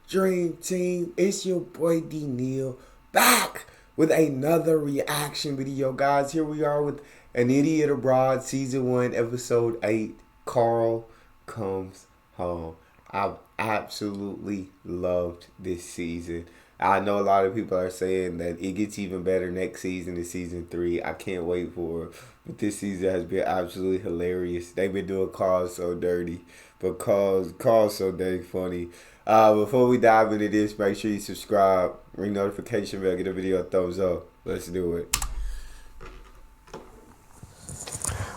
Dream Team? It's your boy D Neal back with another reaction video, guys. Here we are with An Idiot Abroad, Season 1, Episode 8, Karl Comes Home. I've absolutely loved this season. I know a lot of people are saying that it gets even better next season in Season 3. I can't wait for it. But this season has been absolutely hilarious. They've been doing Karl so dirty. But Karl's so dang funny. Before we dive into this, make sure you subscribe, ring notification bell, give the video a thumbs up. Let's do it.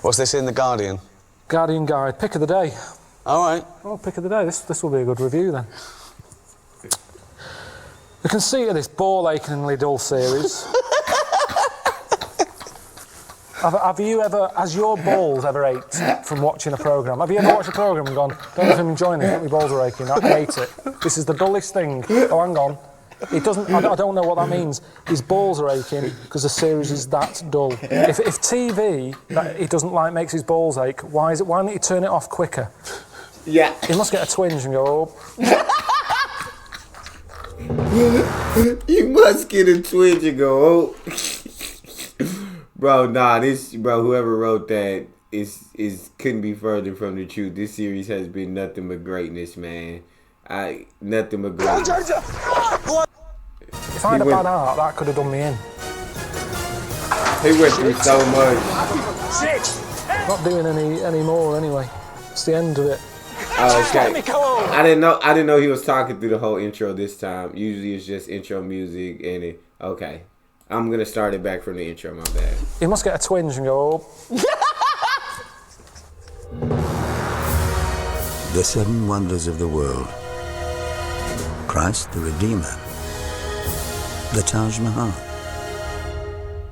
What's this in The Guardian? Guardian Guide, pick of the day. All right. Oh, pick of the day. This will be a good review then. The conceit of this ball-achingly dull series. Has your balls ever ached from watching a programme? Have you ever watched a programme and gone, don't know if I'm enjoying this, my balls are aching, I hate it. This is the dullest thing. Oh, hang on. It doesn't, I don't know what that means. His balls are aching because the series is that dull. If TV that he doesn't like makes his balls ache, why don't you turn it off quicker? Yeah. He must get a twinge and go, oh. You must get a twinge and go, oh. Bro, whoever wrote that is couldn't be further from the truth. This series has been nothing but greatness, man. Nothing but greatness. If I had a bad heart, that could have done me in. He went through so much. Not doing any more anyway. It's the end of it. Oh, okay. I didn't know he was talking through the whole intro this time. Usually it's just intro music and it. Okay. I'm gonna start it back from the intro, my bad. He must get a twinge and go, oh. The seven wonders of the world. Christ the Redeemer. The Taj Mahal.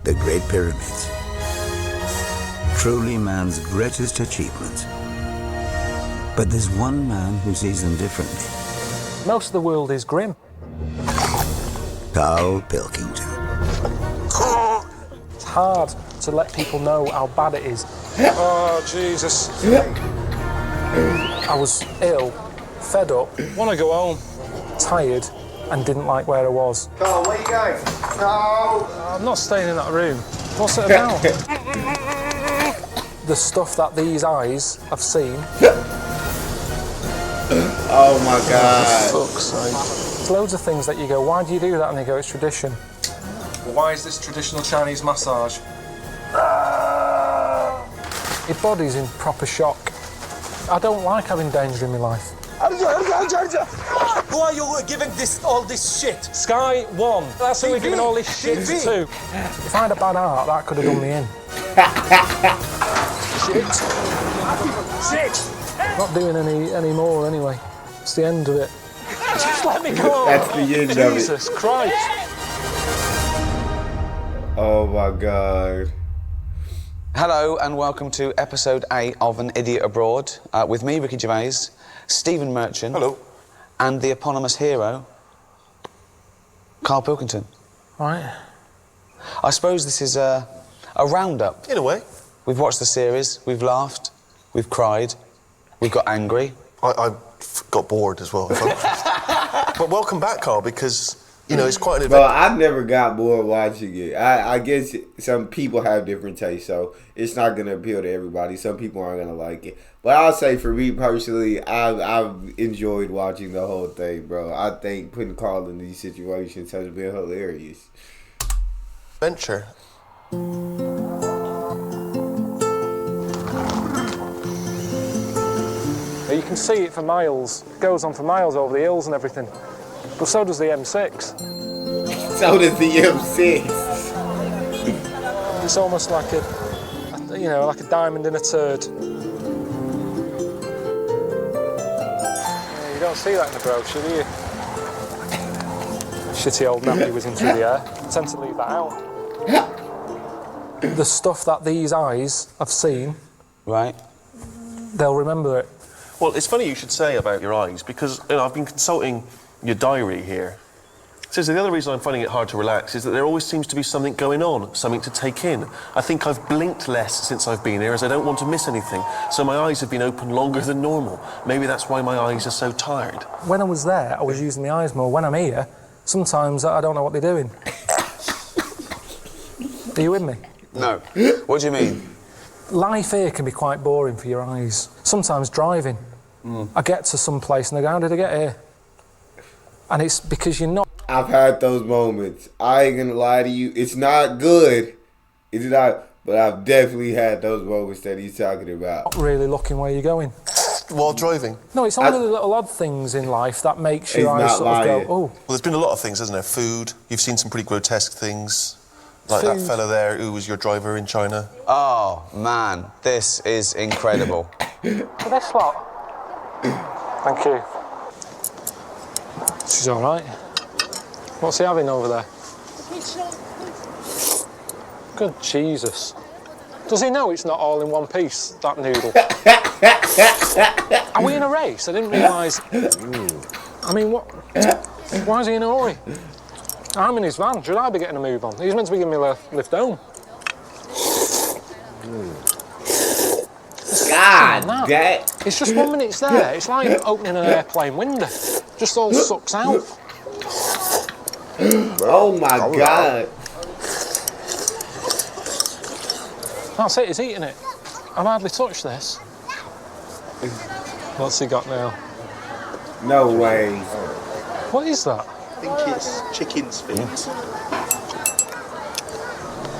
The Great Pyramids. Truly man's greatest achievements. But there's one man who sees them differently. Most of the world is grim. Karl Pilkington. It's hard to let people know how bad it is. Oh, Jesus. I was ill, fed up, want to go home, tired, and didn't like where I was. Karl, where you going? Karl! I'm not staying in that room. What's it about? The stuff that these eyes have seen. Oh my God. For fuck's sake. There's loads of things that you go, why do you do that? And they go, it's tradition. Why is this traditional Chinese massage? Your body's in proper shock. I don't like having danger in my life. Who are you giving all this shit? Sky 1. That's who we're giving all this shit to. If I had a bad heart, that could have done me in. Shit. Not doing any more anyway. It's the end of it. Just let me go. That's the end of it. Jesus Christ. Oh my God. Hello and welcome to episode 8 of An Idiot Abroad with me, Ricky Gervais, Stephen Merchant. Hello. And the eponymous hero, Karl Pilkington. Right. I suppose this is a roundup. In a way. We've watched the series, we've laughed, we've cried, we've got angry. I got bored as well. But welcome back, Karl, because, you know, it's quite an event. Well, I've never got bored watching it. I guess some people have different tastes, so it's not going to appeal to everybody. Some people aren't going to like it. But I'll say for me personally, I've enjoyed watching the whole thing, bro. I think putting Karl in these situations has been hilarious. Adventure. You can see it for miles. It goes on for miles over the hills and everything. But so does the M6. So does the M6. It's almost like a diamond in a turd. You don't see that in the brochure, do you? Shitty old nappy was in through the air. I tend to leave that out. The stuff that these eyes have seen, Right. they'll remember it. Well, it's funny you should say about your eyes because I've been consulting your diary here, So the other reason I'm finding it hard to relax is that there always seems to be something going on, something to take in. I think I've blinked less since I've been here, as I don't want to miss anything. So my eyes have been open longer than normal. Maybe that's why my eyes are so tired. When I was there, I was using the eyes more. When I'm here, sometimes I don't know what they're doing. Are you with me? No. What do you mean? Life here can be quite boring for your eyes. Sometimes driving. I get to some place and I go, how did I get here? And it's because you're not... I've had those moments. I ain't gonna lie to you. It's not good. It's not, but I've definitely had those moments that he's talking about. not really looking where you're going. While driving? No, it's only the little odd things in life that makes your eyes sort of go, oh. Well, there's been a lot of things, hasn't there? Food. You've seen some pretty grotesque things. Like that fella there who was your driver in China. Oh, man, this is incredible. For this lot. Thank you. She's all right. What's he having over there? Good Jesus. Does he know it's not all in one piece, that noodle? Are we in a race? I didn't realise... I mean, what... Why is he in a hurry? I'm in his van. Should I be getting a move on? He's meant to be giving me a lift home. God, that... It's just 1 minute it's there. It's like opening an airplane window. Just all sucks out. Oh my God. That's it, he's eating it. I've hardly touched this. What's he got now? No way. What is that? I think it's chicken's feet.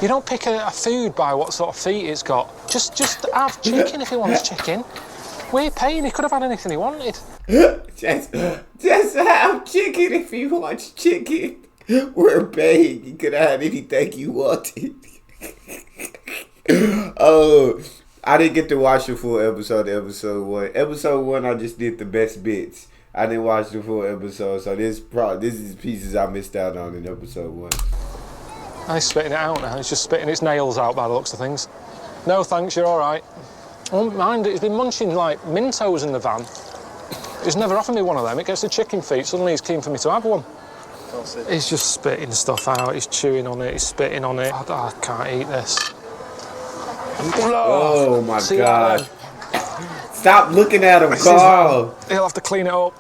You don't pick a food by what sort of feet it's got. Just have chicken if he wants chicken. We're paying, he could have had anything he wanted. Just have chicken if he wants chicken. We're paying. You could have had anything you wanted. Oh, I didn't get to watch the full episode of episode 1. Episode 1, I just did the best bits. I didn't watch the full episode, so this is pieces I missed out on in episode 1. He's spitting it out now. He's just spitting its nails out by the looks of things. No thanks, you're all right. Oh, mind it, he's been munching like Mentos in the van. He's never offered me one of them. It gets the chicken feet. Suddenly he's keen for me to have one. He's just spitting stuff out. He's chewing on it. He's spitting on it. I can't eat this. Oh my God. Stop looking at him, Karl. He'll have to clean it up.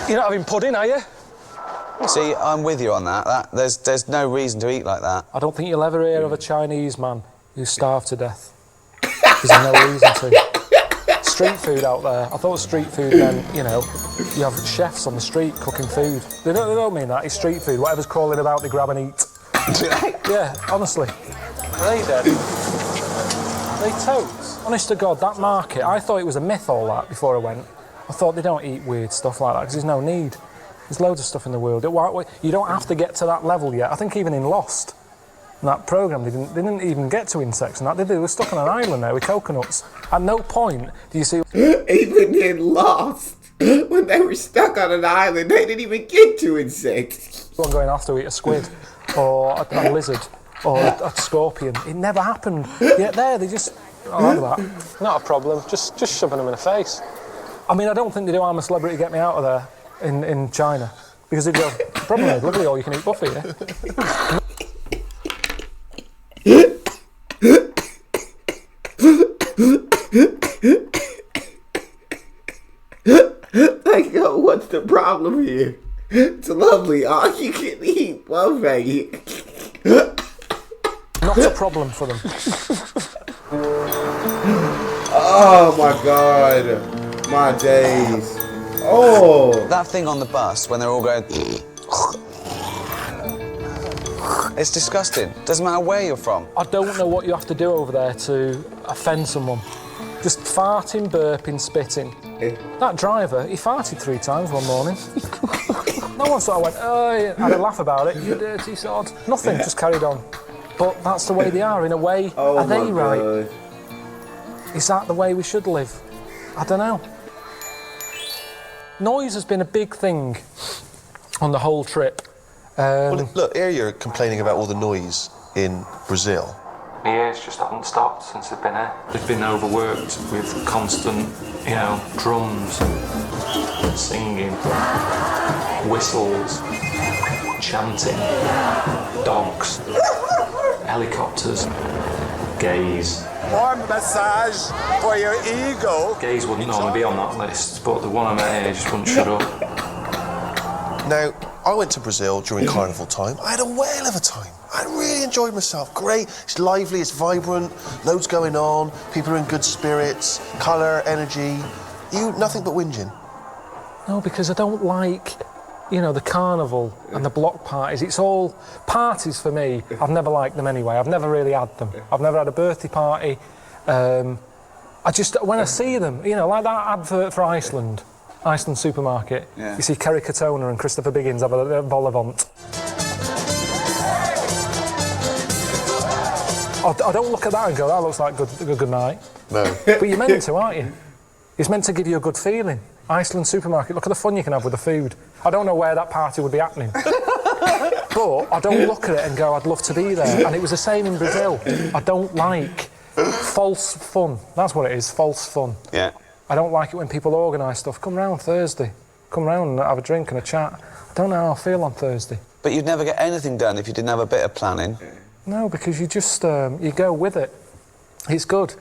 You're not having pudding, are you? See, I'm with you on that. There's no reason to eat like that. I don't think you'll ever hear of a Chinese man who's starved to death. There's no reason to. Street food out there. I thought street food meant, you know, you have chefs on the street cooking food. They don't mean that. It's street food. Whatever's crawling about, they grab and eat. Yeah, honestly. Are they dead? Are they toads? Honest to God, that market, I thought it was a myth, all that, before I went. I thought they don't eat weird stuff like that, because there's no need. There's loads of stuff in the world. You don't have to get to that level yet. I think even in Lost, in that programme, they didn't even get to insects and that, did they? They were stuck on an island there with coconuts. At no point do you see... Even in Lost, when they were stuck on an island, they didn't even get to insects. Someone going off to eat a squid, or a lizard, or a scorpion. It never happened. Yet there, they just... I like that. Not a problem. Just shoving them in the face. I mean, I don't think they do I'm a Celebrity, get me out of there in China. Because they'd go, problem is, look at the all-you-can-eat buffet here. Like, yo, what's the problem here? It's lovely. All you can eat buffet. Not a problem for them. Oh my God. My days. Oh. That thing on the bus when they're all going... It's disgusting. Doesn't matter where you're from. I don't know what you have to do over there to offend someone. Just farting, burping, spitting. That driver, he farted 3 times one morning. No one sort of went, oh, had a laugh about it, you dirty sod. Nothing, just carried on. But that's the way they are, in a way. Oh, are they my right? God. Is that the way we should live? I don't know. Noise has been a big thing on the whole trip. Well, look, here you're complaining about all the noise in Brazil. My ears just haven't stopped since they've been here. They've been overworked with constant, drums. Singing, whistles, chanting, dogs, helicopters, gays. Warm massage for your ego. Gays wouldn't normally be on that list, but the one I met here just wouldn't shut up. Now, I went to Brazil during carnival time. I had a whale of a time. I really enjoyed myself. Great. It's lively, it's vibrant, loads going on, people are in good spirits, colour, energy. You, nothing but whinging. No, because I don't like, you know, the carnival and the block parties. It's all parties for me. I've never liked them anyway. I've never really had them. I've never had a birthday party. I just, when I see them, you know, like that advert for Iceland supermarket, you see Kerry Katona and Christopher Biggins have a vol-au-vent. I don't look at that and go, that looks like good night. No. But you're meant to, aren't you? It's meant to give you a good feeling. Iceland supermarket, look at the fun you can have with the food. I don't know where that party would be happening. But I don't look at it and go, I'd love to be there. And it was the same in Brazil. I don't like false fun. That's what it is, false fun. Yeah. I don't like it when people organise stuff. Come round Thursday. Come round and have a drink and a chat. I don't know how I feel on Thursday. But you'd never get anything done if you didn't have a bit of planning. No, because you just, you go with it. It's good.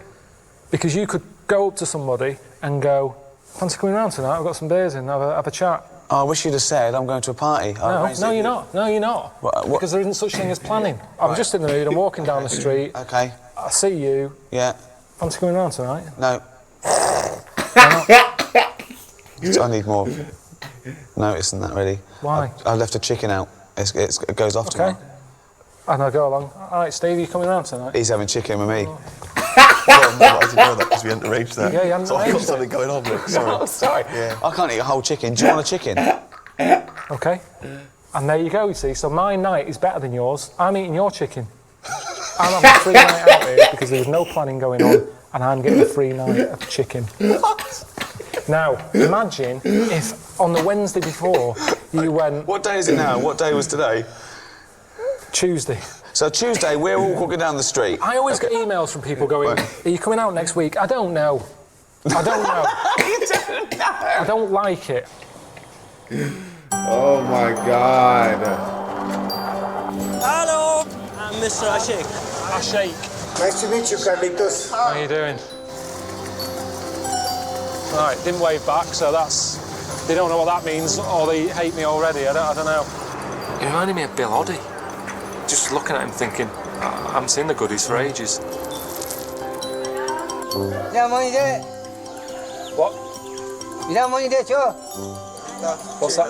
Because you could go up to somebody and go, fancy coming round tonight? I've got some beers in, have a chat. Oh, I wish you'd have said, I'm going to a party. No, you're not. No, you're not. What? Because there isn't such thing as planning. I'm just in the mood, I'm walking down the street. OK. I see you. Yeah. Fancy coming round tonight? No. I need more notice than that, really. Why? I left a chicken out. It goes off tomorrow. And I go along, all right, Steve, you coming round tonight? He's having chicken with me. Well, no, I didn't know that because we hadn't arranged that. Yeah, you hadn't so I've got arranged something going on, Nick. Sorry. Oh, sorry. Yeah. I can't eat a whole chicken. Do you want a chicken? OK. And there you go, you see. So my night is better than yours. I'm eating your chicken. I'm having a free night out here because there was no planning going on and I'm getting a free night of chicken. Now, imagine if on the Wednesday before you went... What day is it now? What day was today? Tuesday. So Tuesday, we're all walking down the street. I always get emails from people going, are you coming out next week? I don't know. I don't know. You don't know. I don't like it. Oh my God. Hello, I'm Mr. Ashik. Ashik. Nice to meet you, Carlitos. How are you doing? Right, didn't wave back, so that's... They don't know what that means, or they hate me already, I don't know. He reminded me of Bill Oddie. Just looking at him thinking, I haven't seen the goodies for ages. What? What's that?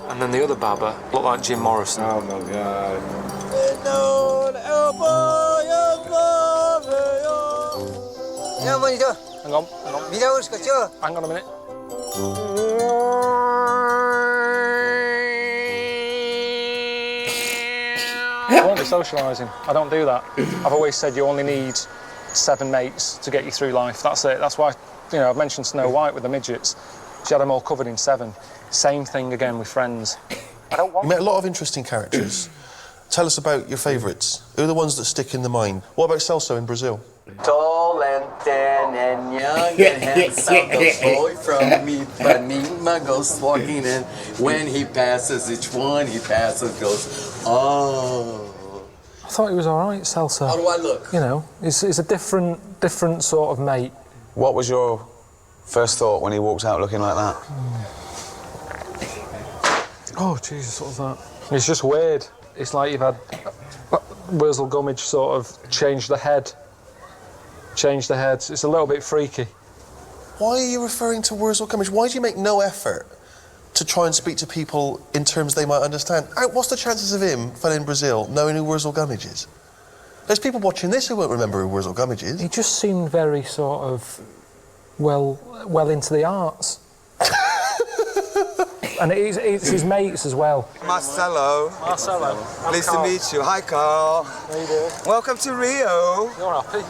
And then the other baba looked like Jim Morrison. Oh my God. Hang on. Hang on a minute. I won't be socialising. I don't do that. I've always said you only need 7 mates to get you through life. That's it. That's why, you know, I've mentioned Snow White with the midgets. She had them all covered in 7. Same thing again with friends. I don't want... You met a lot of interesting characters. Tell us about your favourites. Who are the ones that stick in the mind? What about Celso in Brazil? Tall and thin and young and handsome, the boy from Ipanema goes walking in. When he passes, each one he passes goes, oh. I thought he was all right, Celso. How do I look? You know, he's a different sort of mate. What was your first thought when he walked out looking like that? Oh, Jesus, what was that? It's just weird. It's like you've had Wurzel Gummidge sort of change the head. Change the heads. It's a little bit freaky. Why are you referring to Wurzel Gummidge? Why do you make no effort to try and speak to people in terms they might understand? What's the chances of him, fella in Brazil, knowing who Wurzel Gummidge is? There's people watching this who won't remember who Wurzel Gummidge is. He just seemed very sort of well into the arts. And it's his mates as well. Marcelo. Pleased to meet you. Hi, Karl. How you doing? Welcome to Rio. You're happy?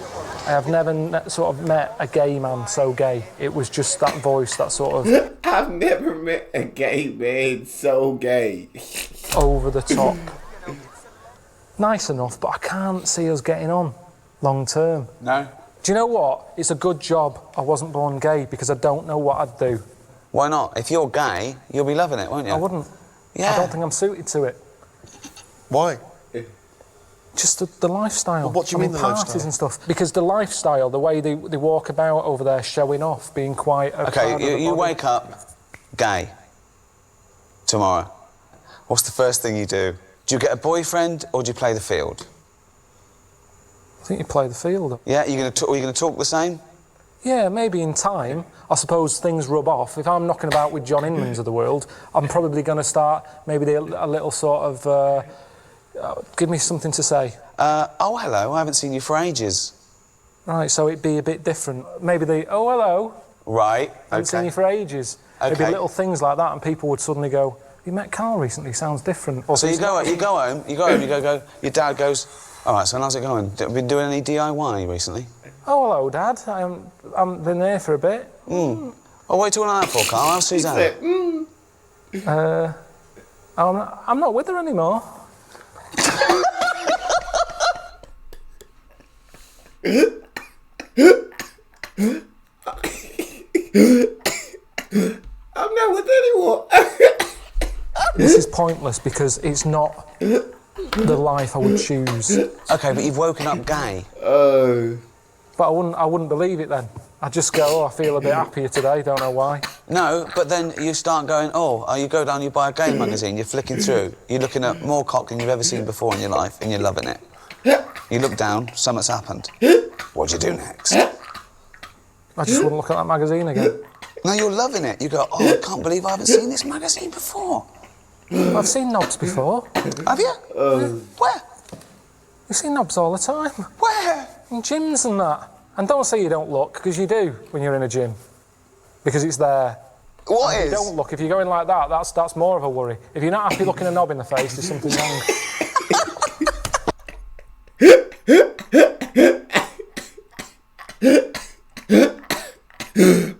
I have never sort of met a gay man so gay. It was just that voice, that sort of... I've never met a gay man so gay. over the top. Nice enough, but I can't see us getting on long term. No? Do you know what? It's a good job I wasn't born gay because I don't know what I'd do. Why not? If you're gay, you'll be loving it, won't you? I wouldn't. Yeah. I don't think I'm suited to it. Why? Just the lifestyle. Well, what do you mean the parties lifestyle? and stuff. Because the lifestyle, the way they walk about over there, showing off, being quite... Okay, you wake up gay tomorrow. What's the first thing you do? Do you get a boyfriend or do you play the field? I think you play the field. Yeah, are you going to talk the same? Yeah, maybe in time. I suppose things rub off. If I'm knocking about with John Inmans of the world, I'm probably going to start maybe a little sort of... give me something to say. Oh, hello, I haven't seen you for ages. Right, so it'd be a bit different. Maybe oh, hello. Right, I haven't seen you for ages. Okay. It'd be little things like that, and people would suddenly go, you met Karl recently, sounds different. Or So you go home, your dad goes, all right, so how's it going? Been doing any DIY recently? Oh, hello, Dad. I'm been there for a bit. Oh, what are you talking like that for, Karl? How's Suzanne? I'm not with her anymore. I'm not with anyone. This is pointless because it's not the life I would choose. Okay, but you've woken up gay. But I wouldn't believe it then. I'd just go, oh, I feel a bit happier today, don't know why. No, but then you start going, you go down, you buy a gay magazine, you're flicking through, you're looking at more cock than you've ever seen before in your life, and you're loving it. You look down, something's happened. What do you do next? I just wouldn't look at that magazine again. No, you're loving it. You go, I can't believe I haven't seen this magazine before. I've seen knobs before. Have you? Where? You see knobs all the time. Where? In gyms and that. And don't say you don't look, because you do when you're in a gym. Because it's there. What If is? you don't look, if you're going like that, that's more of a worry. If you're not happy looking a knob in the face, there's something wrong.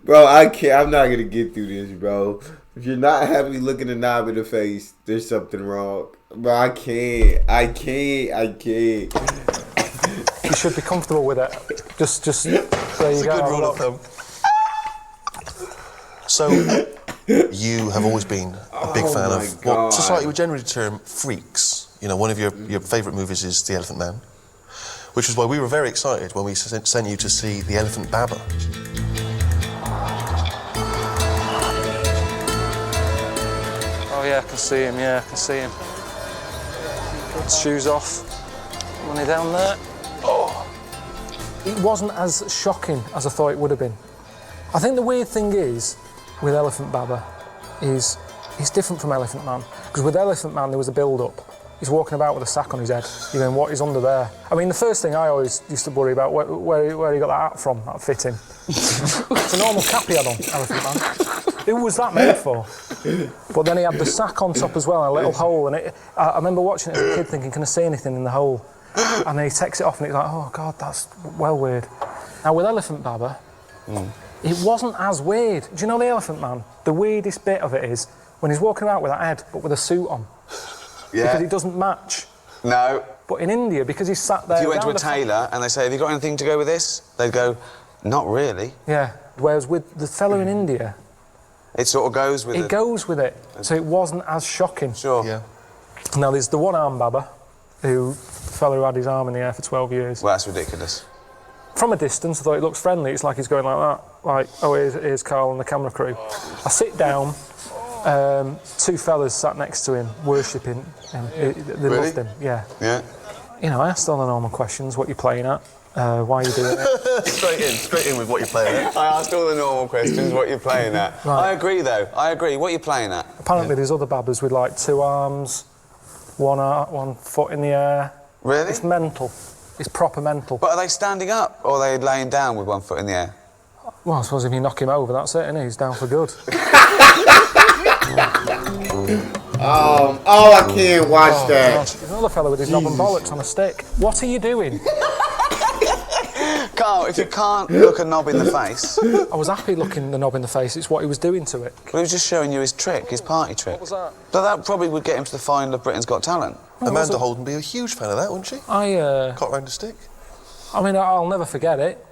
Bro, I can't. I'm not gonna get through this, bro. If you're not happy looking a knob in the face, there's something wrong. Bro, I can't. You should be comfortable with it. Just there you It's go. a good rule of thumb. So, you have always been a big fan of what society would generally term freaks. You know, one of your favourite movies is The Elephant Man, which is why we were very excited when we sent you to see The Elephant Baba. Oh yeah, I can see him, Shoes off. Money down there. It wasn't as shocking as I thought it would have been. I think the weird thing is, with Elephant Baba, is it's different from Elephant Man. Because with Elephant Man, there was a build-up. He's walking about with a sack on his head. You're going, what is under there? I mean, the first thing I always used to worry about, where he got that hat from, that fitting. It's a normal cap he had on, Elephant Man. Who was that made for? But then he had the sack on top as well, and a little hole. And I remember watching it as a kid thinking, can I see anything in the hole? And then he takes it off and he's like, oh God, that's well weird. Now with Elephant Baba, it wasn't as weird. Do you know The Elephant Man? The weirdest bit of it is when he's walking about with that head, but with a suit on. Yeah. Because it doesn't match. No. But in India, because he's sat there... If you went to a tailor and they say, have you got anything to go with this? They'd go, not really. Yeah. Whereas with the fellow in India... It sort of goes with it. It goes with it. So it wasn't as shocking. Sure. Yeah. Now there's the one-arm Baba, the fellow who had his arm in the air for 12 years. Well, that's ridiculous. From a distance, I thought it looks friendly. It's like he's going like that. Like, oh, here's Karl and the camera crew. I sit down, two fellas sat next to him, worshipping him. They loved him, yeah. Yeah. You know, I asked all the normal questions. What you playing at? Why are you doing it? Straight in with what you're playing at. I asked all the normal questions, what you're playing at. Right. I agree, though. I agree. What are you playing at? Apparently there's other Babas with, like, 2 arms, 1 foot in the air. Really? It's mental. It's proper mental. But are they standing up, or are they laying down with 1 foot in the air? Well, I suppose if you knock him over, that's it, innit? He's down for good. I can't watch that. Gosh, there's another fellow with his knob and bollocks on a stick. What are you doing? Karl, if you can't look a knob in the face... I was happy looking the knob in the face. It's what he was doing to it. Well, he was just showing you his trick, his party trick. What was that? But that probably would get him to the final of Britain's Got Talent. Amanda Holden would be a huge fan of that, wouldn't she? I Caught round a stick. mean, I'll never forget it.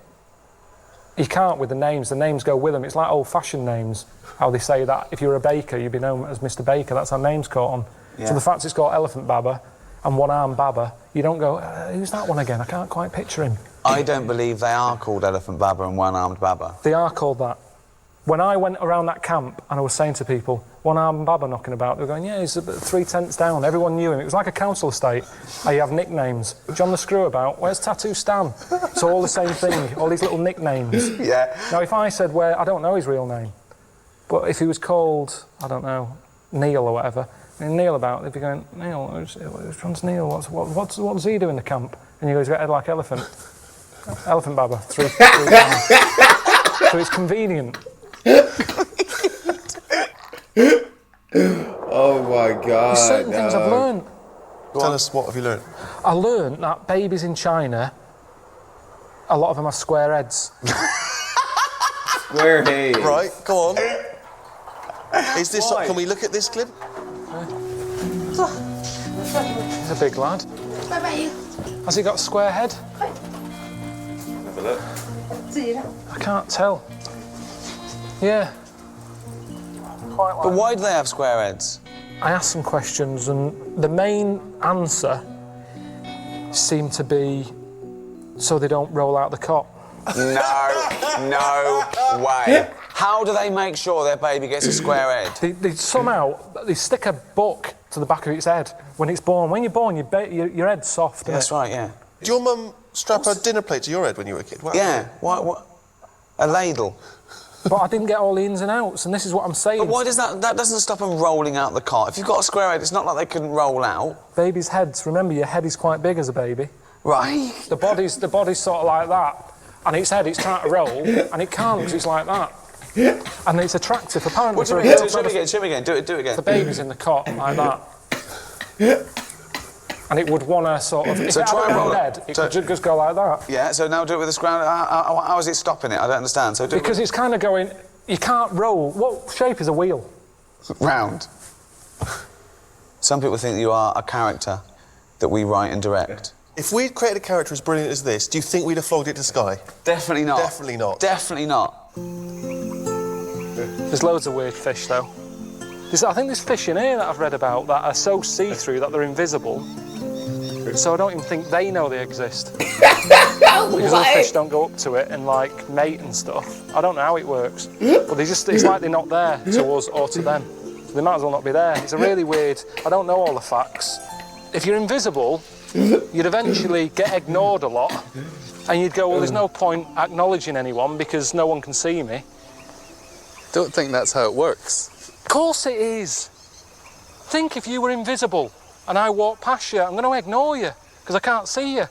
You can't with the names go with them. It's like old-fashioned names, how they say that if you're a baker, you'd be known as Mr. Baker. That's how names caught on. Yeah. So the fact it's called Elephant Baba and One-Armed Baba, you don't go, who's that one again? I can't quite picture him. I don't believe they are called Elephant Baba and One-Armed Baba. They are called that. When I went around that camp and I was saying to people, One-Armed Baba knocking about, they were going, yeah, he's 3 tents down. Everyone knew him. It was like a council estate. You have nicknames. John the Screwabout, where's Tattoo Stan? It's all the same thing, all these little nicknames. Yeah. Now, if I said I don't know his real name, but if he was called, I don't know, Neil or whatever, and Neil about, they'd be going, Neil, which one's Neil? What does he do in the camp? And he goes, he's got a head like elephant. Elephant Baba, 3 down. So it's convenient. Oh my God. There's certain things I've learned. Tell us, what have you learned? I learned that babies in China, a lot of them have square heads. Square head. Right, go on. Is this? Can we look at this clip? He's a big lad. What about you? Has he got a square head? Have a look. I can't tell. Yeah. Quite But why do they have square heads? I asked some questions and the main answer seemed to be so they don't roll out the cot. No way. How do they make sure their baby gets a square head? They somehow stick a book to the back of its head when it's born. When you're born, your head's soft. That's right, yeah. Did your mum strap a dinner plate to your head when you were a kid? What Yeah, what? A ladle. But I didn't get all the ins and outs, and this is what I'm saying. But why does that doesn't stop them rolling out the cot? If you've got a square head, it's not like they couldn't roll out. Babies' heads, remember, your head is quite big as a baby. Right. The body's sort of like that, and its head, it's trying to roll, and it can't because it's like that. And it's attractive, apparently. What do you mean? Show me again. Do it again. The baby's in the cot like that. And it would want to sort of... If So it try had and a roll it. head, it could just go like that. Yeah, so now do it with the square. How is it stopping it? I don't understand. So do Because it's kind of going... You can't roll. What shape is a wheel? round. Some people think you are a character that we write and direct. If we'd created a character as brilliant as this, do you think we'd have flogged it to Sky? Definitely not. Definitely not. Definitely not. There's loads of weird fish, though. I think there's fish in here that I've read about that are so see-through that they're invisible. So I don't even think they know they exist. Because other fish don't go up to it and, like, mate and stuff. I don't know how it works. But it's like they're not there to us or to them. So they might as well not be there. It's a really weird... I don't know all the facts. If you're invisible, you'd eventually get ignored a lot. And you'd go, well, there's no point acknowledging anyone because no one can see me. Don't think that's how it works. Of course it is. Think if you were invisible and I walk past you, I'm going to ignore you because I can't see you.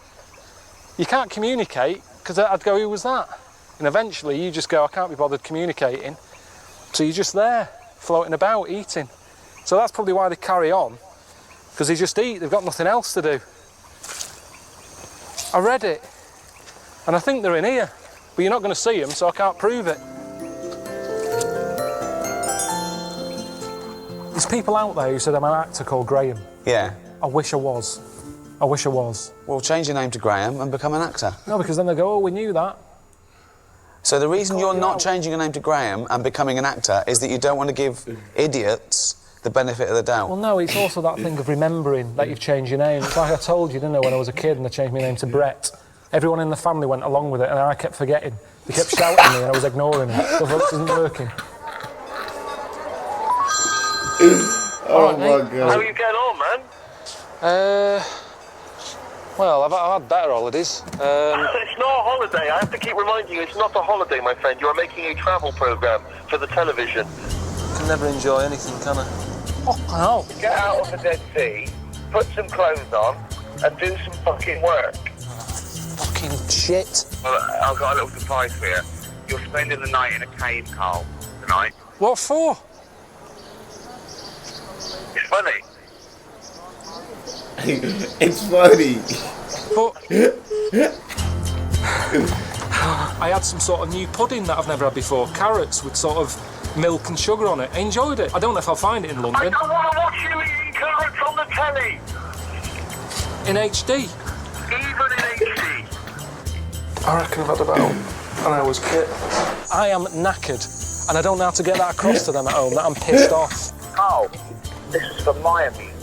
You can't communicate because I'd go, who was that? And eventually you just go, I can't be bothered communicating. So you're just there, floating about, eating. So that's probably why they carry on, because they just eat. They've got nothing else to do. I read it, and I think they're in here, but you're not going to see them, so I can't prove it. There's people out there who said I'm an actor called Graham. Yeah. I wish I was. I wish I was. Well, change your name to Graham and become an actor. No, because then they go, oh, we knew that. So the reason you're not changing your name to Graham and becoming an actor is that you don't want to give idiots the benefit of the doubt. Well, no, it's also that thing of remembering that you've changed your name. It's like I told you, didn't I, when I was a kid and I changed my name to Brett. Everyone in the family went along with it and I kept forgetting. They kept shouting at me and I was ignoring them. So I thought, this isn't working. Oh my God. How are you getting on, man? Well, I've had better holidays. It's not a holiday. I have to keep reminding you, it's not a holiday, my friend. You are making a travel programme for the television. You can never enjoy anything, can I? Oh, I know. Get out of the Dead Sea, put some clothes on, and do some fucking work. Fucking shit. Well, I've got a little surprise for you. You're spending the night in a cave, Karl, tonight. What for? It's funny. It's funny. But I had some sort of new pudding that I've never had before. Carrots with sort of milk and sugar on it. I enjoyed it. I don't know if I'll find it in I London. don't want to watch you eating carrots on the telly. In HD. Even in HD. I reckon I've had about And I was Kit. I am knackered, and I don't know how to get that across to them at home, that I'm pissed off. Carl, this is for my amusement.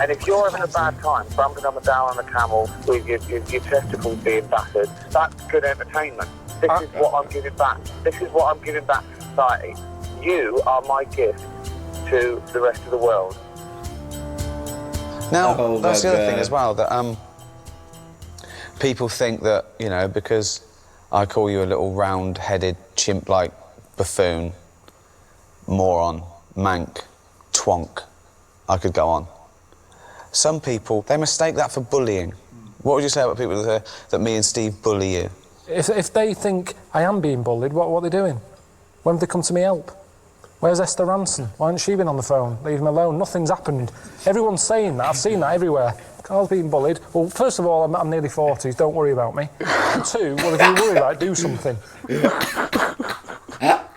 And if you're having a bad time, bumping up and down on a camel with your testicles being battered, that's good entertainment. This is what I'm giving back. This is what I'm giving back to society. You are my gift to the rest of the world. Now, that's the other thing as well, that people think that, you know, because I call you a little round-headed, chimp-like buffoon, moron, mank, twonk, I could go on. Some people, they mistake that for bullying. What would you say about people that me and Steve bully you? If they think I am being bullied, what are they doing? When have they come to me help? Where's Esther Ranson? Why hasn't she been on the phone? Leave him alone. Nothing's happened. Everyone's saying that. I've seen that everywhere. Carl's being bullied. Well, first of all, I'm nearly 40s. Don't worry about me. And two, well, if you worry about it, do something.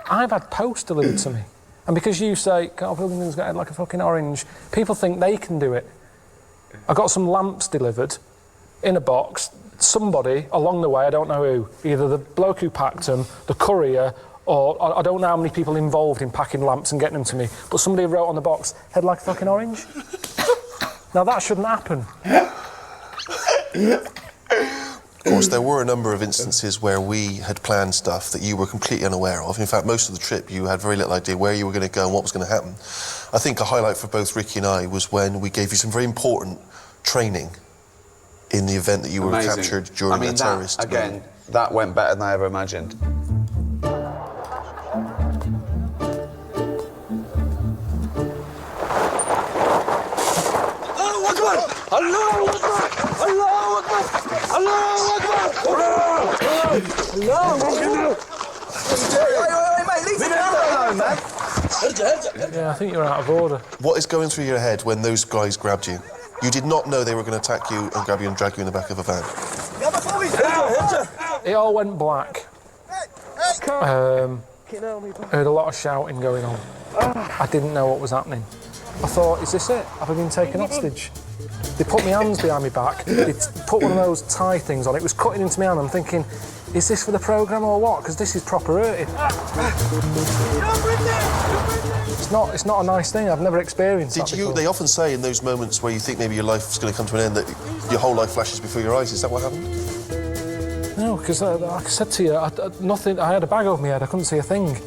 I've had post delivered to me. And because you say, Carl Pilkington's got a head like a fucking orange, people think they can do it. I got some lamps delivered in a box. Somebody along the way, I don't know who, either the bloke who packed them, the courier, or I don't know how many people involved in packing lamps and getting them to me, but somebody wrote on the box, head like a fucking orange. Now that shouldn't happen. Of course, there were a number of instances where we had planned stuff that you were completely unaware of. In fact, most of the trip you had very little idea where you were going to go and what was going to happen. I think a highlight for both Ricky and I was when we gave you some very important training in the event that you were captured during the terrorist. Again, that went better than I ever imagined. Allahu Akbar! Allahu Akbar! Allahu Akbar! Allahu Akbar! Wait, mate, leave me alone, man. Yeah, I think you're out of order. What is going through your head when those guys grabbed you? You did not know they were going to attack you and grab you and drag you in the back of a van. It all went black. Heard a lot of shouting going on. I didn't know what was happening. I thought, is this it? Have I been taken hostage? They put my hands behind my back. They put one of those tie things on. It was cutting into my hand. I'm thinking, is this for the programme or what? Because this is proper hurting. It's not a nice thing. I've never experienced that before. They often say in those moments where you think maybe your life is going to come to an end that your whole life flashes before your eyes. Is that what happened? No, because like I said to you, nothing. I had a bag over my head. I couldn't see a thing.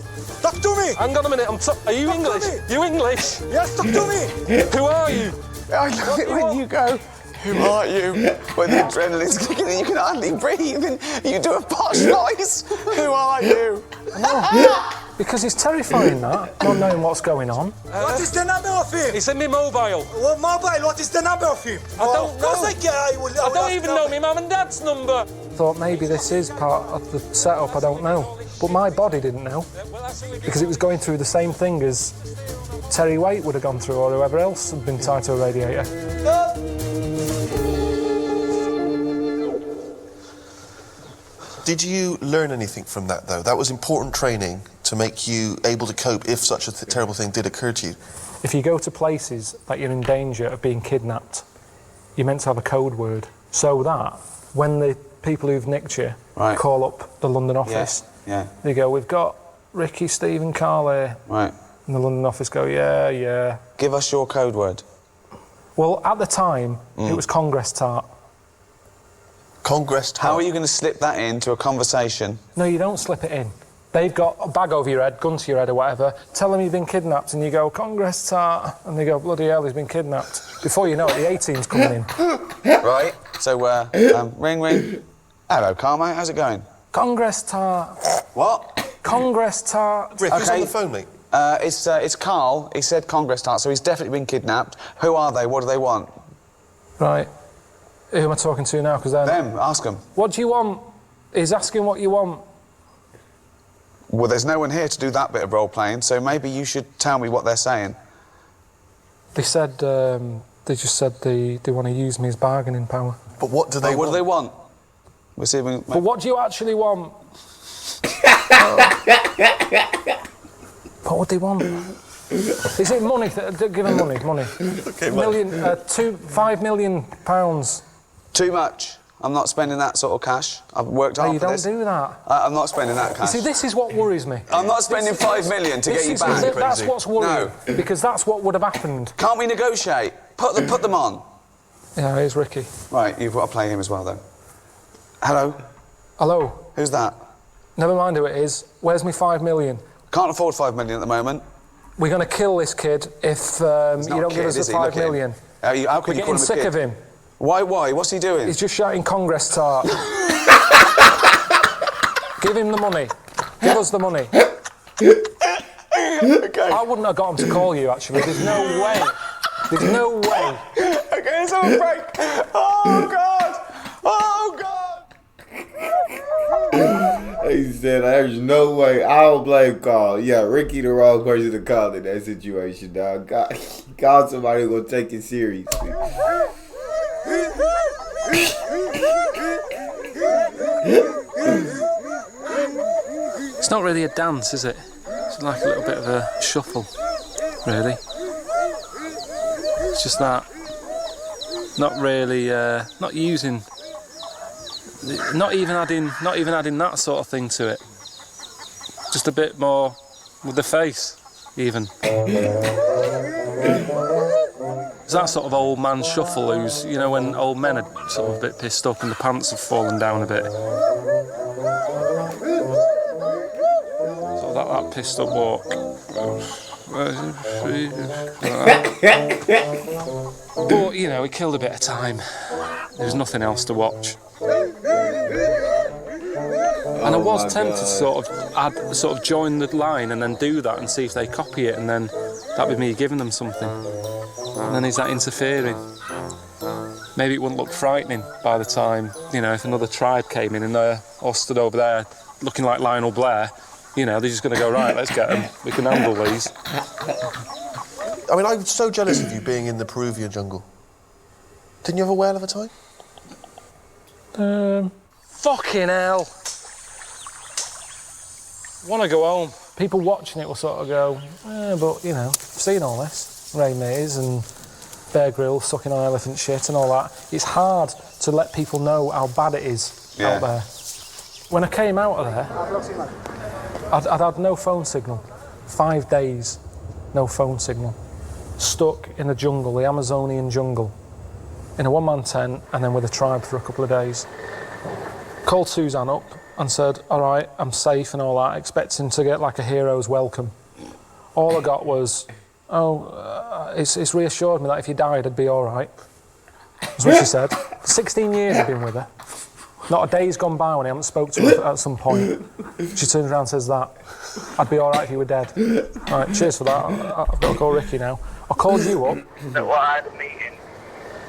Talk to me! Hang on a minute. Are you English? You English? Yes, talk to me! Who are you? I love it when you go, who are you? When the adrenaline's kicking and you can hardly breathe and you do a posh voice. Who are you? Because it's terrifying that, not knowing what's going on. What is the number of him? He sent me mobile. What mobile? What is the number of him? I don't know. I don't even know my mum and dad's number. Thought maybe this is part of the setup, I don't know. But my body didn't know. Because it was going through the same thing as Terry Waite would have gone through or whoever else had been tied to a radiator. Did you learn anything from that, though? That was important training to make you able to cope if such a terrible thing did occur to you. If you go to places that you're in danger of being kidnapped, you're meant to have a code word. So that when the people who've nicked you call up the London office, they go, we've got Ricky, Steve and Karl here. Right. And the London office go, yeah. Give us your code word. Well, at the time, it was Congress tart. Congress tart? How are you going to slip that into a conversation? No, you don't slip it in. They've got a bag over your head, gun to your head or whatever, tell them you've been kidnapped and you go, Congress tart, and they go, bloody hell, he's been kidnapped. Before you know it, the A-team's coming in. Right, so, ring. Hello, Karl, mate, how's it going? Congress tart. What? Congress tart. Rick, who's on the phone, mate? It's Karl. He said Congress tart, so he's definitely been kidnapped. Who are they? What do they want? Right. Who am I talking to now? Because them. Ask them. What do you want? He's asking what you want. Well, there's no one here to do that bit of role playing, so maybe you should tell me what they're saying. They said they just said they want to use me as bargaining power. But what do they want? What do they want? We'll see. But what do you actually want? What would they want? Is it money? Give them money. Okay, £5 million. Too much. I'm not spending that sort of cash. I've worked hard you for don't this. do that. I'm not spending that cash. You see, this is what worries me. I'm not spending 5 million to get you back. That's what's worrying. No. Because that's what would have happened. Can't we negotiate? Put them on. Yeah, here's Ricky. Right, you've got to play him as well, though. Hello? Hello? Who's that? Never mind who it is. Where's me 5 million? Can't afford 5 million at the moment. We're going to kill this kid if you don't give us the 5 million. How can We're you call getting him a sick kid? of him. Why? What's he doing? He's just shouting Congress tart. Give him the money. Give us the money. Okay. I wouldn't have got him to call you, actually. There's no way. There's no way. Okay, it's on a break. Oh, God. Oh, God. He said, there's no way. I don't blame Carl. Yeah, Ricky the wrong person to call in that situation, dog. Call somebody who's going to take it seriously. It's not really a dance, is it? It's like a little bit of a shuffle, really. It's just that. Not really. Not using. Not even adding that sort of thing to it. Just a bit more with the face, even. It's that sort of old man shuffle who's, you know, when old men are sort of a bit pissed up and the pants have fallen down a bit. Sort of that pissed up walk. But, you know, it killed a bit of time. There was nothing else to watch. And I was tempted to sort of join the line and then do that and see if they copy it, and then that'd be me giving them something. And then is that interfering? Maybe it wouldn't look frightening by the time, you know, if another tribe came in and they're all stood over there looking like Lionel Blair, you know, they're just going to go, right, let's get them. We can handle these. I mean, I'm so jealous of you being in the Peruvian jungle. Didn't you have a whale of a time? Fucking hell. Want to go home. People watching it will sort of go, but, you know, I've seen all this. Ray Mays and Bear Grylls sucking on elephant shit and all that. It's hard to let people know how bad it is out there. When I came out of there, I'd had no phone signal. 5 days, no phone signal. Stuck in the jungle, the Amazonian jungle, in a one-man tent and then with a tribe for a couple of days. Called Suzanne up and said, all right, I'm safe and all that, expecting to get like a hero's welcome. All I got was, it's reassured me that if you died, I'd be all right. That's what she said. 16 years I've been with her. Not a day's gone by when I haven't spoke to her at some point. She turns around and says that. I'd be all right if you were dead. All right, cheers for that. I've got to call Ricky now. I called you up. Well, I had a meeting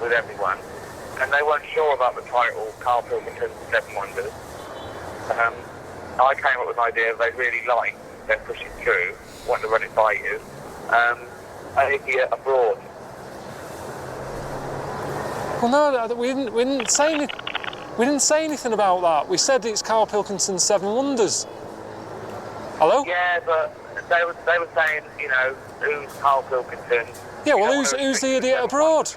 with everyone, and they weren't sure about the title, Karl Pilkington, 7 Wonders. I came up with an idea they really liked, they're pushing through, wanting to run it by you. An idiot abroad. Well, no, we didn't say anything. We didn't say anything about that. We said it's Karl Pilkington's 7 Wonders. Hello? Yeah, but they were saying, you know, who's Karl Pilkington? Yeah, well, who's the idiot abroad?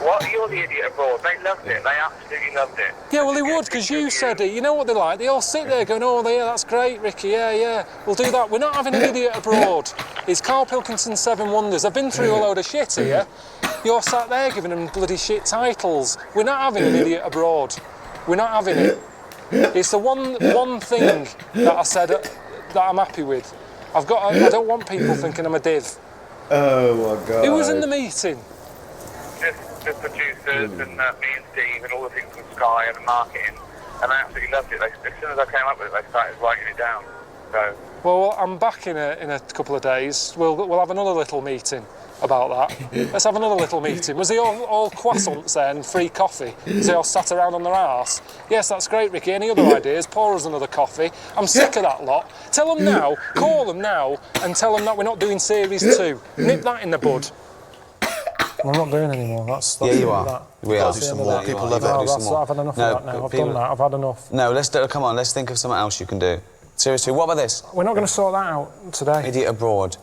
What? You're the idiot abroad. They loved it. They absolutely loved it. Yeah, well, they would, because you said it. You know what they're like? They all sit there going, oh, yeah, that's great, Ricky, yeah, we'll do that. We're not having an idiot abroad. It's Karl Pilkington's 7 Wonders. I've been through a load of shit here. You're sat there giving them bloody shit titles. We're not having an idiot abroad. We're not having it. It's the one thing that I said that I'm happy with. I don't want people thinking I'm a div. Oh, my God. Who was in the meeting? The producers and me and Steve and all the things from Sky and the marketing, and I absolutely loved it. As soon as I came up with it, they started writing it down. So. Well, I'm back in a couple of days. We'll have another little meeting about that. Let's have another little meeting. Was he all croissants there and free coffee? Was they all sat around on their arse? Yes, that's great, Ricky. Any other ideas? Pour us another coffee. I'm sick of that lot. Tell them now, call them now, and tell them that we're not doing series 2. Nip that in the bud. I'm not doing anymore. That's yeah, you are. That. We are. Do some more. People love it. it. I've had enough of that now. I've done that. I've had enough. No, let's do. Come on, let's think of something else you can do. Seriously, what about this? We're not going to sort that out today. Idiot abroad.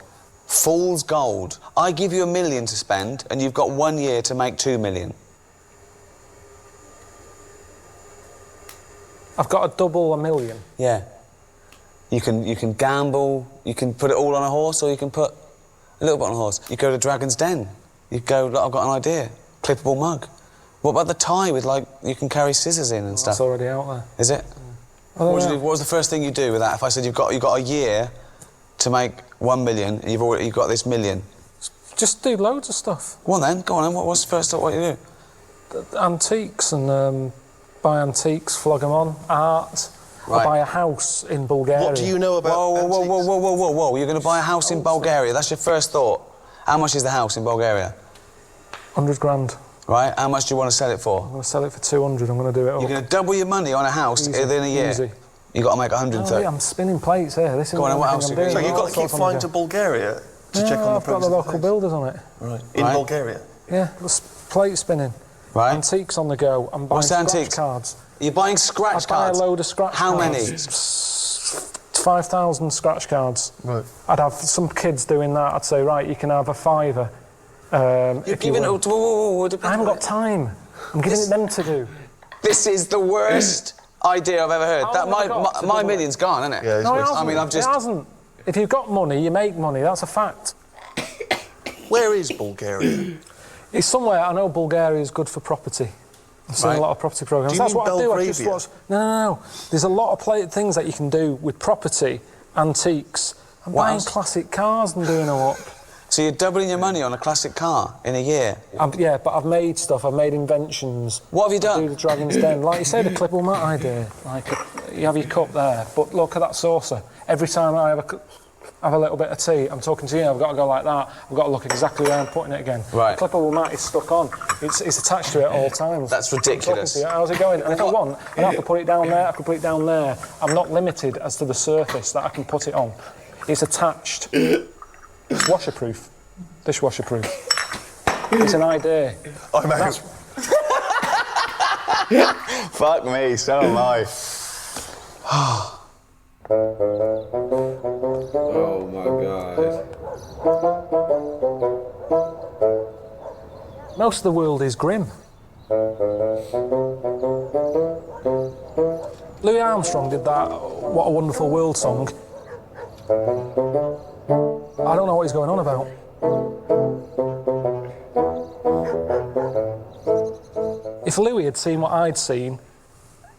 Fool's gold. I give you $1 million to spend, and you've got 1 year to make 2 million. I've got a double $1 million. Yeah. You can gamble, you can put it all on a horse, or you can put a little bit on a horse. You go to Dragon's Den. You go, look, I've got an idea. Clippable mug. What about the tie with, like, you can carry scissors in and stuff? That's already out there. Is it? What was the first thing you do with that? If I said you've got a year to make 1 million, and you've got this million. Just do loads of stuff. Go on then. What's the first thought? What do you do? Antiques and buy antiques, flog them on, art. Right. Or buy a house in Bulgaria. What do you know about Whoa. You're going to buy a house in Bulgaria. That's your first thought. How much is the house in Bulgaria? 100 grand. Right. How much do you want to sell it for? I'm going to sell it for 200. I'm going to do it up. You're going to double your money on a house within a year? Easy. You've got to make 130. I'm spinning plates here. This is Go on, what else? So you've got to keep flying to Bulgaria to check on the I've got the local builders on it. Right. In Bulgaria? Yeah, plate spinning. Right. Antiques on the go. I'm buying scratch cards. You're buying scratch cards? I buy a load of scratch cards. How many? 5,000 scratch cards. Right. I'd have some kids doing that. I'd say, right, you can have a £5. You're giving it to... I haven't got time. I'm giving it them to do. This is the worst idea I've ever heard. My million's gone, isn't it? Yeah, no, it hasn't. I mean, It hasn't. If you've got money, you make money. That's a fact. Where is Bulgaria? It's somewhere. I know Bulgaria is good for property. I've seen a lot of property programs. Do you That's mean what Belgravia? I do. I just watch. No. There's a lot of things that you can do with property, antiques. I'm buying classic cars and doing them up. So you're doubling your money on a classic car in a year? Yeah, but I've made stuff. I've made inventions. What have you done? I do the Dragon's Den. Like you say, the clippable mat idea. Like, you have your cup there, but look at that saucer. Every time I have a little bit of tea, I'm talking to you, I've got to go like that. I've got to look exactly where I'm putting it again. Right. The clippable mat is stuck on. It's attached to it at all times. That's ridiculous. You, how's it going? And if I want, I have to put it down there, I can put it down there. I'm not limited as to the surface that I can put it on. It's attached. It's washerproof. Dishwasher proof. It's an idea. I'm out. Fuck me, so am I. Oh my God. Most of the world is grim. Louis Armstrong did that What a Wonderful World song. I don't know what he's going on about. If Louis had seen what I'd seen,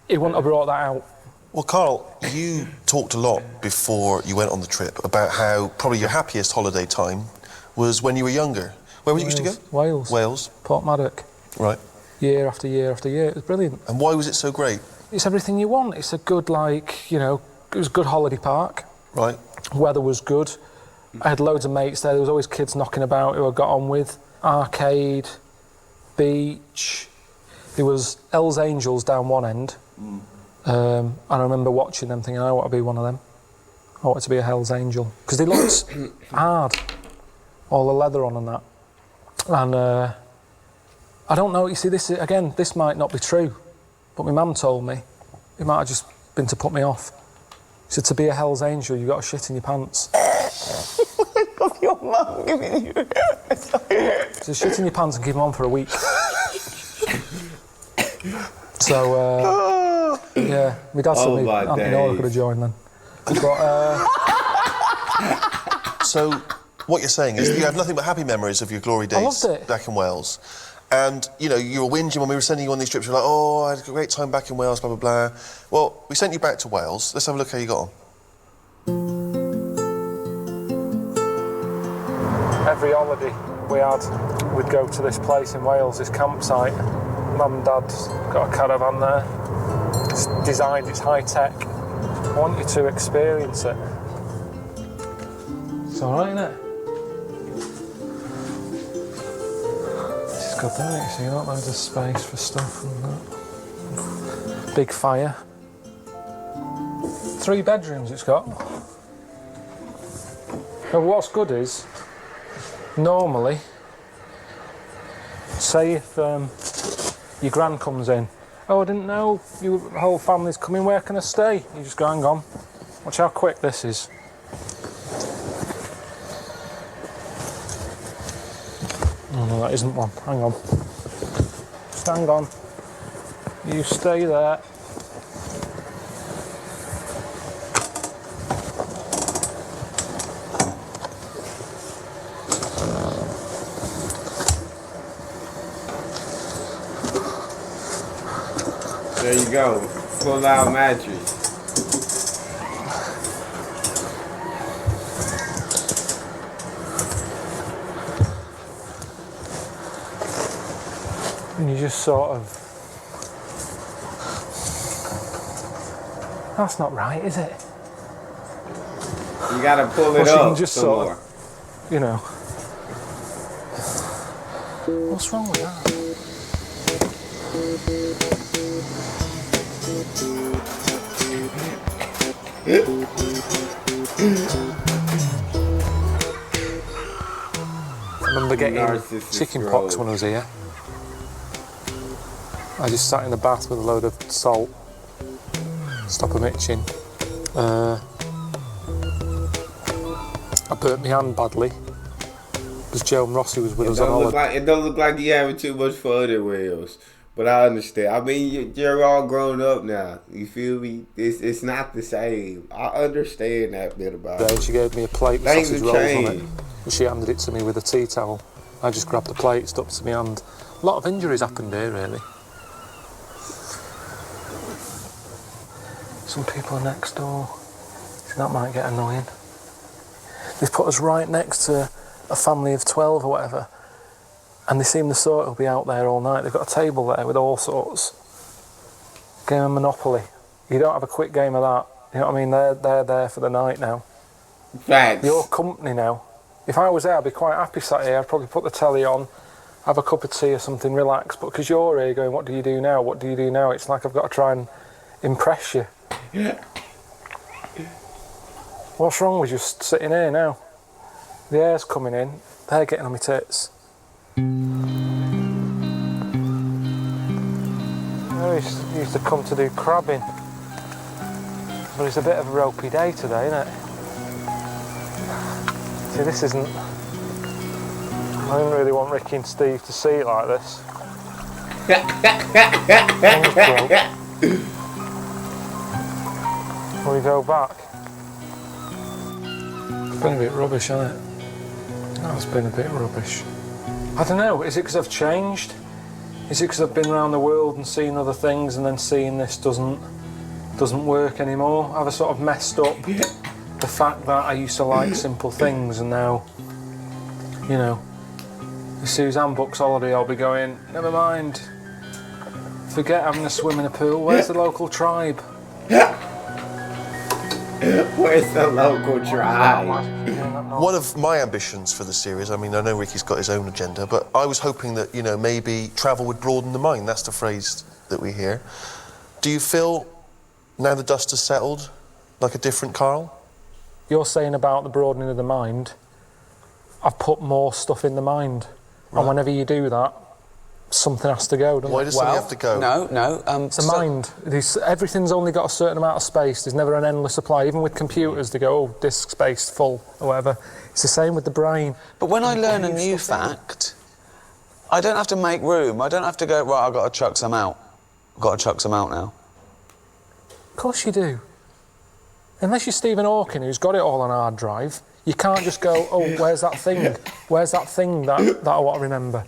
he wouldn't have brought that out. Well, Karl, you talked a lot before you went on the trip about how probably your happiest holiday time was when you were younger. Where was you used to go? Wales. Wales. Portmaddock. Right. Year after year after year. It was brilliant. And why was it so great? It's everything you want. It's a good, it was a good holiday park. Right. Weather was good. I had loads of mates there. There was always kids knocking about who I got on with. Arcade, beach. There was Hell's Angels down one end. And I remember watching them thinking, I want to be one of them. I want to be a Hell's Angel. Because they looked hard. All the leather on and that. And I don't know, you see, this might not be true. But my mum told me. It might have just been to put me off. She said, to be a Hell's Angel, you've got to shit in your pants. Your mum giving you... So shit in your pants and keep them on for a week. So, yeah, my dad said Auntie Nora could have joined then. But, So, what you're saying is you have nothing but happy memories of your glory days loved it. back in Wales. And, you were whinging when we were sending you on these trips. You're like, oh, I had a great time back in Wales, blah, blah, blah. Well, we sent you back to Wales. Let's have a look how you got on. every holiday we'd go to this place in Wales, this campsite. Mum and Dad's got a caravan there. It's designed, it's high tech. I want you to experience it. It's alright, isn't it? This is good, isn't it? So you've got loads of space for stuff and that. Big fire. 3 bedrooms it's got. Now what's good is, normally, say if your gran comes in, oh, I didn't know your whole family's coming, where can I stay? You just go, hang on, watch how quick this is. Oh no, that isn't one, hang on. Just hang on. You stay there. There you go. Pull out mattress. And you just sort of... That's not right, is it? You gotta pull it Or she up can just some sort more. of, you know. What's wrong with that? I remember getting chicken pox when I was here. I just sat in the bath with a load of salt, stop them itching. I burnt my hand badly because Joe and Rossi was with us on holiday. It don't look like you're having too much fun at Wales. But I understand. I mean, you're all grown up now. You feel me? It's not the same. I understand that bit about it. Then she gave me a plate with Things sausage have rolls on it. changed. And she handed it to me with a tea towel. I just grabbed the plate, stuck it to my hand. A lot of injuries happened here, really. Some people are next door. So that might get annoying. They've put us right next to a family of 12 or whatever. And they seem the sort who'll be out there all night. They've got a table there with all sorts. Game of Monopoly. You don't have a quick game of that. You know what I mean? They're there for the night now. Facts. Your company now. If I was there, I'd be quite happy sat here. I'd probably put the telly on, have a cup of tea or something, relax. But because you're here going, what do you do now? What do you do now? It's like I've got to try and impress you. What's wrong with just sitting here now? The air's coming in. They're getting on my tits. I used to come to do crabbing. But it's a bit of a ropey day today, isn't it? See, this isn't... I didn't really want Ricky and Steve to see it like this. Will we go back? It's been a bit rubbish, hasn't it? That's been a bit rubbish. I don't know, is it because I've changed? Is it because I've been around the world and seen other things and then seeing this doesn't work anymore? Have I sort of messed up the fact that I used to like simple things and now, you know, if Suzanne books holiday, I'll be going, never mind, forget having a swim in a pool, where's the local tribe? Where's the local tribe? One of my ambitions for the series, I mean, I know Ricky's got his own agenda, but I was hoping that, you know, maybe travel would broaden the mind. That's the phrase that we hear. Do you feel, now the dust has settled, like a different Karl? You're saying about the broadening of the mind. I've put more stuff in the mind. Right. And whenever you do that, something has to go, doesn't it? Why does something have to go? No. It's a mind. Everything's only got a certain amount of space. There's never an endless supply. Even with computers, they go, oh, disk space full, or whatever. It's the same with the brain. But when I learn a new fact, I don't have to make room. I don't have to go, right, I've got to chuck some out. I've got to chuck some out now. Of course you do. Unless you're Stephen Hawking, who's got it all on a hard drive, you can't just go, oh, where's that thing? Where's that thing that I want to remember?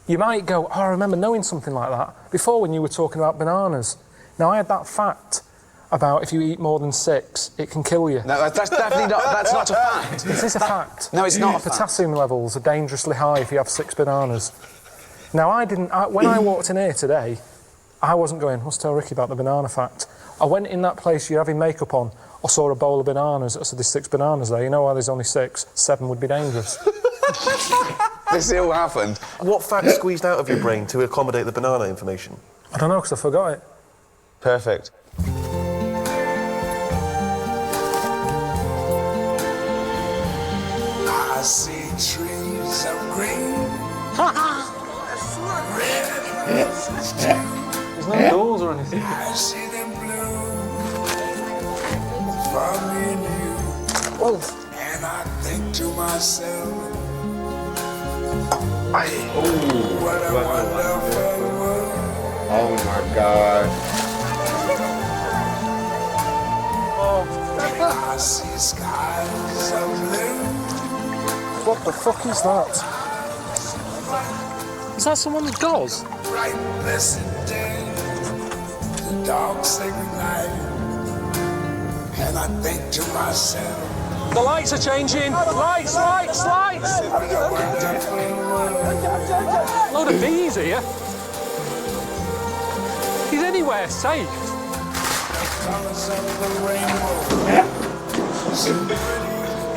You might go, oh, I remember knowing something like that before when you were talking about bananas. Now, I had that fact about if you eat more than 6, it can kill you. No, that's definitely not, that's not a fact. It is a fact. No, it's not a fact. Potassium levels are dangerously high if you have 6 bananas. Now, when I walked in here today, I wasn't going, let's tell Ricky about the banana fact. I went in that place you're having makeup on, I saw a bowl of bananas, I said, there's 6 bananas there. You know why there's only 6? 7 would be dangerous. This all happened. What fact squeezed out of your brain to accommodate the banana information? I don't know, because I forgot it. Perfect. I see trees of green. Red roses too. There's no doors or anything. I see them bloom for me and you. Oh. And I think to myself, What what a wonderful world. Oh my God. I see skies of blue. What the fuck is that? Is that someone's gauze? Bright blessed day. dogs say goodnight, and I think to myself, The lights are changing. Lights, lights, lights. Load of bees here. Is anywhere safe? colors of the rainbow,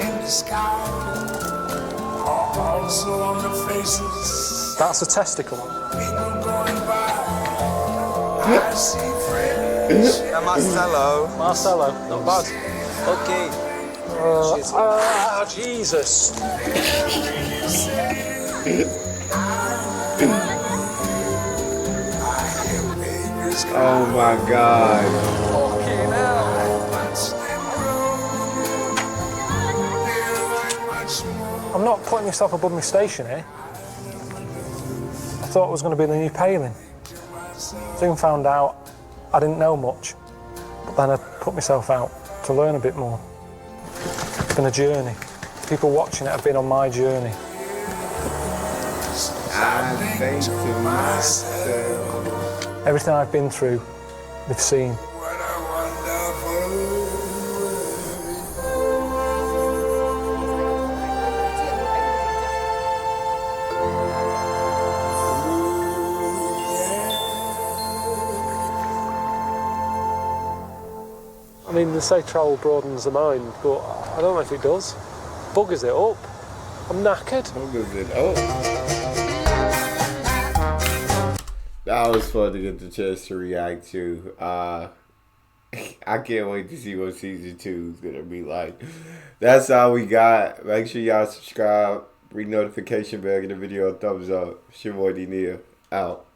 in the sky, are also on the faces. That's a testicle. People going by, I see friends. Marcelo. Marcelo, not bad. Okay. Jesus. Oh my God. Fucking hell. I'm not putting myself above my station here. I thought it was going to be the new Palin. Soon found out I didn't know much, but then I put myself out to learn a bit more. It's been a journey. People watching it have been on my journey. I think to myself. Everything I've been through, they've seen. I mean, they say travel broadens the mind, but I don't know if it does. Buggers it up. I'm knackered. Buggers it up. That was fun to get the chance to react to. I can't wait to see what season 2 is gonna be like. That's all we got. Make sure y'all subscribe, ring notification bell, give the video a thumbs up. It's your boy D Neil, out.